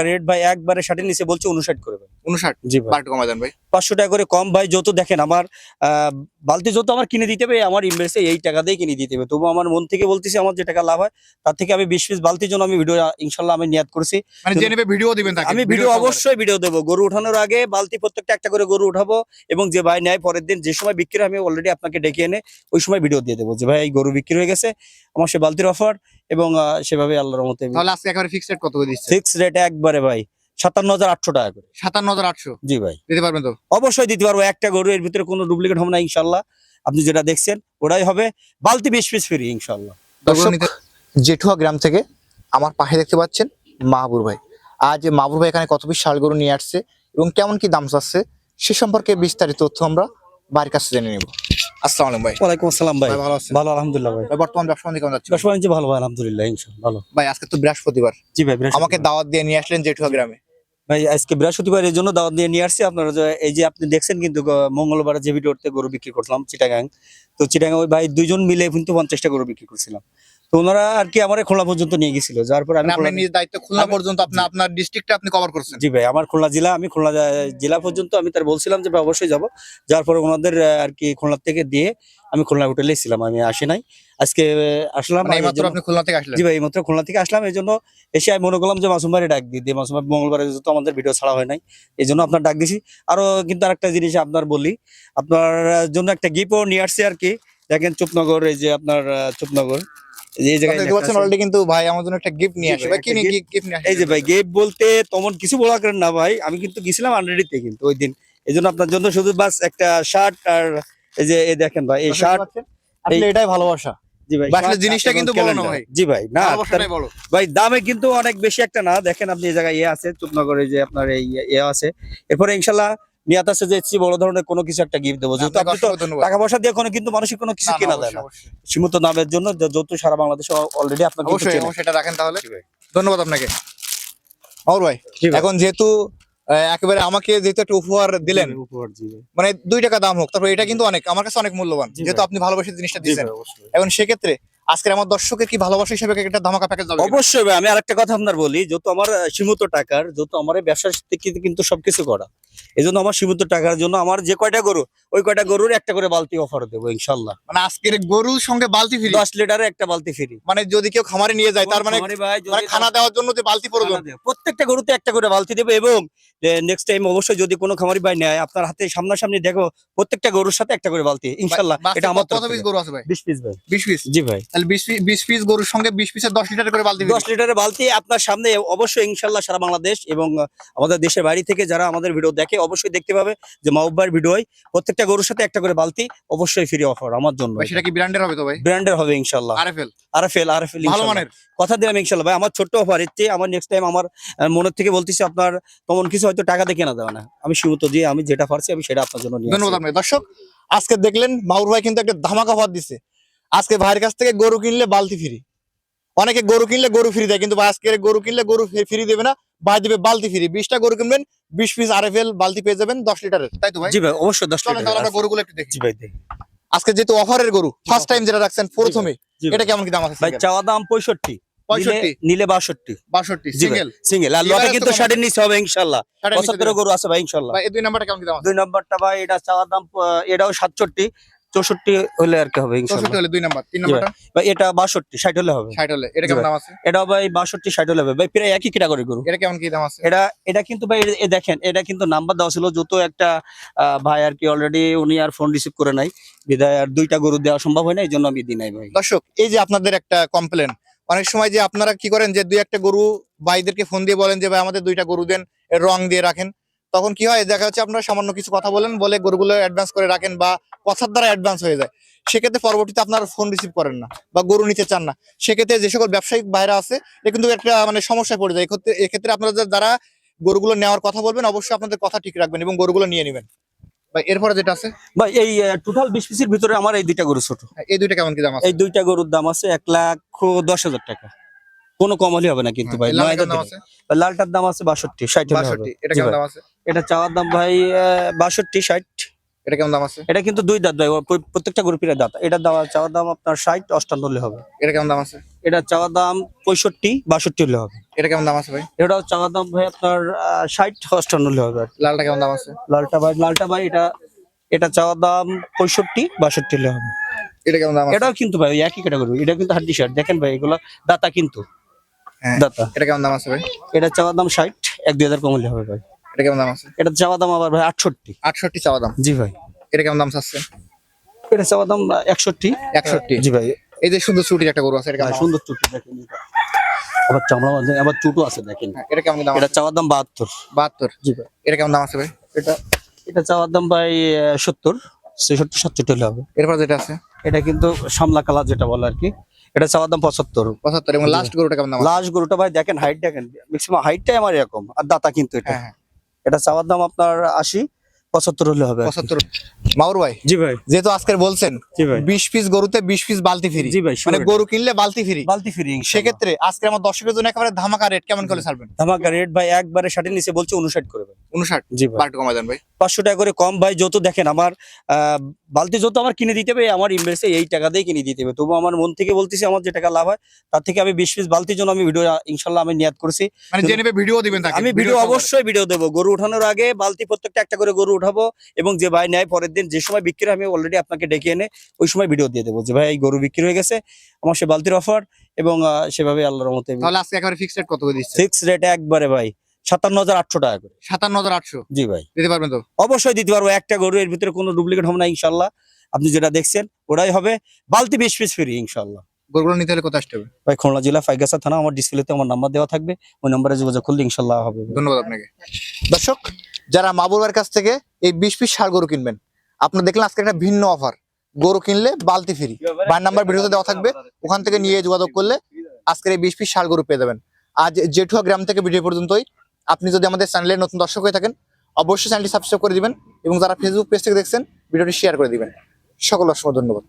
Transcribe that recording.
Rate ভাই একবারে 60 নিচে বলছে 59 করে ভাই। 59 জি ভাই বারটা কমাই দেন ভাই। 500 টাকা করে কম ভাই। যত দেখেন আমার বালতি যত আমার কিনে দিতে হবে আমার ইনভেস্টে এই টাকা দিয়ে কিনে দিতে হবে। তবু আমার মন থেকে বলতেছি আমার যে টাকা লাভ হয় তার থেকে আমি 20 পিস বালতির জন্য আমি ভিডিও ইনশাল্লাহ আমি নিয়াত করছি। মানে যে নেবে ভিডিও দিবেন তাকে। আমি ভিডিও অবশ্যই ভিডিও দেবো। গরু উঠানোর আগে বালতি প্রত্যেকটা একটা করে গরু উঠাবো এবং যে ভাই নেয় পরের দিন যে সময় বিক্রি আমি অলরেডি আপনাকে ডেকে এনে ওই সময় ভিডিও দিয়ে দেবো যে ভাই এই গরু বিক্রি হয়ে গেছে আমার সে বালতির অফার এবং সেভাবে আল্লাহর রহমতে তাহলে আজকে একেবারে ফিক্সড রেট কত করে দিচ্ছেন? ফিক্স রেট একবারে ভাই 57,800 টাকা করে। 57,800 জি ভাই দিতে পারবেন তো? অবশ্যই দিতে পারবো। একটা গরু এর ভিতরে কোনো ডুপ্লিকেট হবে না ইনশাল্লাহ। আপনি যেটা দেখছেন ওটাই হবে। বালতি 20 পিস ফ্রি ইনশাল্লাহ। দর্শক জেঠুয়া গ্রাম থেকে আমার পাশে দেখতে পাচ্ছেন মাহবুব ভাই। আজ মাহবুব ভাই এখানে কত পিস ষাঁড় গরু নিয়ে আসছে এবং কেমন কি দাম চাচ্ছে সে সম্পর্কে বিস্তারিত তথ্য আমরা ভাইয়ের কাছে জেনে নেব। আসসালামু আলাইকুম ভাই। ওয়ালাইকুম আসসালাম ভাই। ভালো আছেন? ভালো আলহামদুলিল্লাহ ভাই। ভাই বর্তমান ব্যবসা বাণিজ্য কেমন যাচ্ছে? ব্যবসা বাণিজ্য ভালো ভাই আলহামদুলিল্লাহ ইনশাল্লাহ ভালো। ভাই আজকে তো বৃহস্পতিবার, জি ভাই আমাকে দাওয়াত দিয়ে নিয়ে আসলেন জেঠুয়া গ্রামে। ভাই আজকে বৃহস্পতিবার এর জন্য দাওয়াত নিয়ে আসছি। আপনারা এই যে আপনি দেখছেন কিন্তু মঙ্গলবার যে ভিডিওতে গরু বিক্রি করলাম চিটাগাং, তো চিটাগাং ওই ভাই দুইজন মিলে কিন্তু 50টা গরু বিক্রি করছিলাম। তো ওনারা আর কি আমার খুলনা পর্যন্ত নিয়ে গেছিল, যার পর আমি আপনি নিজ দায়িত্ব খুলনা পর্যন্ত আপনার ডিস্ট্রিক্টটা আপনি কভার করছেন? জি ভাই আমার খুলনা জেলা, আমি খুলনা জেলা পর্যন্ত আমি তার বলছিলাম যে ভাই অবশ্যই যাব। যার পরে ওনাদের আর কি খুলনা থেকে দিয়ে আমি খুলনা হোটেলে ছিলাম, আমি আসি নাই। আজকে আসলাম। মানে এইমাত্র আপনি খুলনা থেকে আসলেন? জি ভাই এইমাত্র খুলনা থেকে আসলাম। এই জন্য এসে আমি মনে করলাম যে মাসুম ভাইয়ের ডাক দিয়ে মাসুম ভাই মঙ্গলবারে যেহেতু আমাদের ভিডিও ছাড়া হয় নাই এই জন্য আপনার ডাক দিছি। আরো কিন্তু আরেকটা জিনিস আপনার বলি, আপনার জন্য একটা গিফটও নিয়ে আসছি আর কি। দেখেন চুপনগর, এই যে আপনার চুপনগর এই জায়গায় অলরেডি কিন্তু ভাই আমার জন্য একটা গিফট নিয়ে আসে। ভাই কি গিফট নিয়ে আসে? এই যে ভাই গিফট বলতে তেমন কিছু বলা করেন না ভাই, আমি কিন্তু গেছিলাম আনরেডিতে কিন্তু ওই দিন। এই জন্য আপনার জন্য শুধু বাস একটা শার্ট আর এই যে এই দেখেন ভাই এই শার্ট। আসলে এটাই ভালোবাসা। জি ভাই আসলে জিনিসটা কিন্তু বড় না ভাই। জি ভাই না ভালোবাসাটাই বড় ভাই, দামে কিন্তু অনেক বেশি একটা না। দেখেন আপনি এই জায়গায় আছে চুপনগরে যে আপনার এই আছে। এরপরে ইনশাল্লাহ নিয়াত আছে যে বড় ধরনের কোনো কিছু একটা গিফট দেবো, যেহেতু আপনি তো টাকা পয়সা দিয়ে কোনো কিন্তু মানুষের কোনো কিছু কেনা যায় না। সীমিত দামের জন্য যত সারা বাংলাদেশে অলরেডি আপনাকে অবশ্যই সেটা রাখেন তাহলে। ধন্যবাদ আপনাকে মাহবুব ভাই। এখন যেহেতু একেবারে আমাকে যেহেতু একটা উপহার দিলেন, মানে 2 টাকা দাম হোক, তারপর এটা কিন্তু অনেক আমার কাছে অনেক মূল্যবান, যেহেতু আপনি ভালোবাসে জিনিসটা দিয়েছেন। এখন সেক্ষেত্রে আজকের আমার দর্শকের কি ভালোবাসা হিসেবে একটা ধামাকা প্যাকেজ যাবে? অবশ্যই ভাই। আমি আরেকটা কথা আপনার বলি, যত আমার সীমিত টাকার, যত আমার এই ব্যবসার থেকে কিন্তু সবকিছু করা, এই জন্য আমার সীমিত টাকার জন্য আমার যে কয়টা গরু ওই কয়টা গরুর একটা করে বালতি অফার দেবো ইনশাল্লাহ। মানে আজকের গরুর সঙ্গে বালতি ফ্রি, 10 লিটারের একটা বালতি ফ্রি। মানে যদি কেউ খামারে নিয়ে যায় তার মানে খানা দেওয়ার জন্য যে বালতি প্রয়োজন, প্রত্যেকটা গরুতে একটা করে বালতি দেবো। এবং নেক্সট টাইম অবশ্যই যদি কোনো খামারি ভাই নেয় আপনার হাতে সামনাসামনি দেখো প্রত্যেকটা গরুর সাথে একটা করে বালতি ইনশাল্লাহ। এটা আমার কত পিস গরু আছে ভাই? 20 পিস ভাই। 20 পিস? জি ভাই। তাহলে 20 পিস গরুর সঙ্গে 20 পিসের 10 লিটার করে বালতি? 10 লিটারের বালতি আপনার সামনে অবশ্যই ইনশাল্লাহ সারা বাংলাদেশ এবং আমাদের দেশের বাইরে থেকে যারা আমাদের ভিডিও দেখে অবশ্যই দেখতে পাবে যে মাহবুব ভাইয়ের ভিডিওয় প্রত্যেকটা গরুর সাথে একটা করে বালতি অবশ্যই ফ্রি অফার আমার জন্য। সেটা কি ব্র্যান্ডের হবে তো ভাই? ব্র্যান্ডের হবে ইনশাল্লাহ। আরএফএল ভালো মানের কথা দিলাম ইনশাল্লাহ ভাই। আমার ছোট্ট অফার এর চেয়ে আমার নেক্সট টাইম আমার মনের থেকে বলতেছি আপনার তেমন কিছু হয়তো টাকা দিয়ে কেনা যাবে না, আমি সীমিত দিয়ে আমি যেটা পারছি আমি সেটা আপনার জন্য নিয়ে আসছি। ধন্যবাদ আপনাকে। দর্শক আজকে দেখলেন মাহবুব ভাই কিন্তু একটা ধামাকা অফার দিচ্ছে। আজকে ভাইয়ের কাছ থেকে গরু কিনলে বালতি ফ্রি। অনেকে গরু কিনলে গরু ফ্রি দেয়, কিন্তু আজকে গরু কিনলে গরু ফ্রি দেবে না, ভাই দেবে বালতি ফ্রি। 20টা গরু কিনবেন 20 পিস আরএফএল বালতি পেয়ে যাবেন 10 লিটারের, তাই তো ভাই? জি ভাই অবশ্যই 10 লিটার। তাহলে আমরা গরুগুলো একটু দেখি। জি ভাই দেখি। আজকে যেহেতু অফারের গরু ফার্স্ট টাইম যেটা রাখছেন প্রথমে, এটা কেমন কি দাম আছে ভাই? চাওয়া দাম 65, নিলে 62 সিঙ্গেল। আর লটে কিন্তু 60 এর নিচে হবে ইনশাআল্লাহ। 75 গরু আছে ভাই ইনশাআল্লাহ। ভাই এই 2 নাম্বারটা কেমন কি দাম আছে? 2 নাম্বারটা ভাই এটা চাওয়া দাম এটাও 67, 64 হলে আর কি হবে ইনশাআল্লাহ। 64 হলে 2 নাম্বার। 3 নাম্বারটা ভাই এটা 62, 60 হলে হবে। 60 হলে এটা কেমন দাম আছে? এটা ভাই 62, 60 হলে হবে ভাই, প্রায় একই ক্যাটাগরি গরু। এটা কেমন কি দাম আছে? এটা কিন্তু ভাই দেখেন এটা কিন্তু নাম্বার দেওয়া ছিল, যত একটা ভাই আর কি অলরেডি উনি আর ফোন রিসিভ করে নাই বিধায় আর 2টা গরু দেওয়া সম্ভব হয় না, এই জন্য আমি দিই নাই ভাই। দর্শক এই যে আপনাদের একটা কমপ্লেন, অনেক সময় যে আপনারা কি করেন যে 2-1টা গরু ভাইদেরকে ফোন দিয়ে বলেন যে ভাই আমাদের 2টা গরু দেন, এর রং দিয়ে রাখেন। তখন কি হয় দেখা যাচ্ছে আপনারা সামান্য কিছু কথা বলে গরুগুলো অ্যাডভান্স করে রাখেন বা কথার দ্বারা অ্যাডভান্স হয়ে যায়। সেক্ষেত্রে পরবর্তীতে আপনারা ফোন রিসিভ করেন না বা গরু নিতে চান না। সেক্ষেত্রে যে সকল ব্যবসায়িক বাইরে আছে এ কিন্তু একটা মানে সমস্যায় পড়ে যায়। এক্ষেত্রে আপনারা যারা গরুগুলো নেওয়ার কথা বলবেন অবশ্যই আপনাদের কথা ঠিক রাখবেন এবং গরুগুলো নিয়ে নেবেন। ভাই এরপরে যেটা আছে ভাই এই টোটাল 20 পিসের ভিতরে আমার এই 2টা গরু ছোট। এই 2টা কেমন কি দাম আছে? এই 2টা গরুর দাম আছে 1,10,000 টাকা, কোনো কম হলে হবে না কিন্তু ভাই। লালটার দাম আছে 62, 60 হলে হবে। এটা কেমন দাম আছে? এটা চাওয়ার দাম ভাই 62, 60। এটা কেমন দাম আছে? এটা কিন্তু 2 দাঁত ভাই, প্রত্যেকটা গরু পিরা দাঁত। এটা চাওয়ার দাম আপনার 60, 58 হলে হবে। এটা কেমন দাম আছে? এটা চাওয়ার দাম 65, 62 হলে হবে। এটা কেমন দাম আছে ভাই? এটাও চাওয়ার দাম ভাই আপনার 60-55 হলে হবে আর কি। লালটা কেমন দাম আছে? লালটা ভাই এটা চাওয়ার দাম 65-62 হলে হবে। এটা কেমন দাম আছে? এটাও কিন্তু ভাই ওই একই ক্যাটাগরি, এটা কিন্তু হাড্ডি শার্ট দেখেন ভাই, এগুলো দাতা কিন্তু হ্যাঁ। দাতা। এটা কেমন দাম আছে ভাই? এটা চাওয়ার দাম 60, 1-2 হাজার কম হলে হবে ভাই। এটা কেমন দাম আছে? এটা চাওয়ার দাম আবার ভাই 68। 68 চাওয়া দাম। জি ভাই। এটা কেমন দাম চাচ্ছে? এটা চাওয়ার দাম 61। 61। জি ভাই। এই যে সুন্দর ছুটির একটা গরু আছে, এটা কেমন দাম আছে? সুন্দর চুটি দেখেন এটা। আবার চামড়া মাঝে আবার চুটও আছে দেখেন। হ্যাঁ, এটা কেমন দাম এটা আছে? চাওয়ার দাম 72। 72। জি ভাই। এটা কেমন দাম আছে ভাই? এটা চাওয়ার দাম ভাই 70, 66-67 হলে হবে। এরপর যেটা আছে এটা কিন্তু সামলা কালার যেটা বলে আর কি, এটা চাওয়ার দাম 75। 75। এবং লাস্ট গরুটা কেমন দাম আছে? লাস্ট গরুটা ভাই দেখেন, হাইট দেখেন, ম্যাক্সিমাম হাইটটাই আমার এরকম, আর দাতা কিন্তু এটা। হ্যাঁ হ্যাঁ, এটা চাওয়ার দাম আপনার 80-75 হলে হবে আর কি। 75। মাউর ভাই, জি ভাই। যেহেতু আজকের বলছেন জি ভাই। 20 পিস গরুতে 20 পিস বালতি ফ্রি, জি ভাই, sure মানে এটা। গরু কিনলে বালতি ফ্রি, বালতি ফ্রি সেক্ষেত্রে আজকে আমার দর্শকের জন্য একেবারে ধামাকা রেট কেমন করে ছাড়বেন? ধামাকা রেট ভাই একবারে 60 নিচে বলছে 59 করে ভাই। 59। জি ভাই। বারটু কমাই দেন ভাই। 500 টাকা করে কম ভাই, যত দেখেন আমার বালতি যত আমার কিনে দিতে হবে, আমার ইনভেস্টে এই টাকা দিয়ে কিনে দিতে হবে। তবু আমার মন থেকে বলতেছি, আমার যে টাকা লাভ হয় তার থেকে আমি 20 পিস বালতির জন্য আমি ভিডিও ইনশাল্লাহ আমি নিয়াত করেছি। মানে যে নেবে ভিডিও দিবেন তাকে? আমি ভিডিও অবশ্যই ভিডিও দেবো, গরু উঠানোর আগে বালতি প্রত্যেকটা একটা করে গরু উঠাবো, এবং যে ভাই নেয় পরের দিন যে সময় বিক্রি হয়, আমি অলরেডি আপনাকে ডেকে এনে ওই সময় ভিডিও দিয়ে দেবো যে ভাই এই গরু বিক্রি হয়ে গেছে, আমার সে বালতির অফার, এবং সেভাবে আল্লাহর রহমতে তাহলে আজকে একেবারে ফিক্সড রেট কত করে দিচ্ছে? ফিক্স রেট একবারে ভাই 57,800 টাকা করে। 57,800 জি ভাই। দিতে পারবেন তো? অবশ্যই দিতে পারবো, একটা গরু, এর ভিতরে কোনো ডুপ্লিকেট হবে না ইনশাল্লাহ। আপনি যেটা দেখছেন ওটাই হবে, বালতি 20 পিস ফ্রি ইনশাল্লাহ। গরুগুলো নিতে হলে কোথায় আসতে হবে? ভাই খুলনা জেলা ফাইগাছা থানা, আমার ডিসপ্লেতে আমার নাম্বার দেওয়া থাকবে, ওই নাম্বারে যোগাযোগ করলে ইনশাল্লাহ হবে। ধন্যবাদ আপনাকে। দর্শক, যারা মাবুর ভাইয়ের কাছ থেকে এই 20 পিস ষাঁড় গরু কিনবেন, আপনারা দেখলেন আজকে একটা ভিন্ন অফার, গরু কিনলে বালতি ফ্রি। ভাইয়ের নাম্বার ভিডিওতে দেওয়া থাকবে, ওখান থেকে নিয়ে যোগাযোগ করলে আজকের এই 20 পিস ষাঁড় গরু পেয়ে যাবেন। আজ জেঠুয়া গ্রাম থেকে ভিডিও পর্যন্তই। আপনি যদি আমাদের চ্যানেলের নতুন দর্শক হয়ে থাকেন, অবশ্যই চ্যানেলটি সাবস্ক্রাইব করে দিবেন, এবং যারা ফেসবুক পেজ থেকে দেখছেন ভিডিওটি শেয়ার করে দিবেন। সকল অসংখ্য ধন্যবাদ।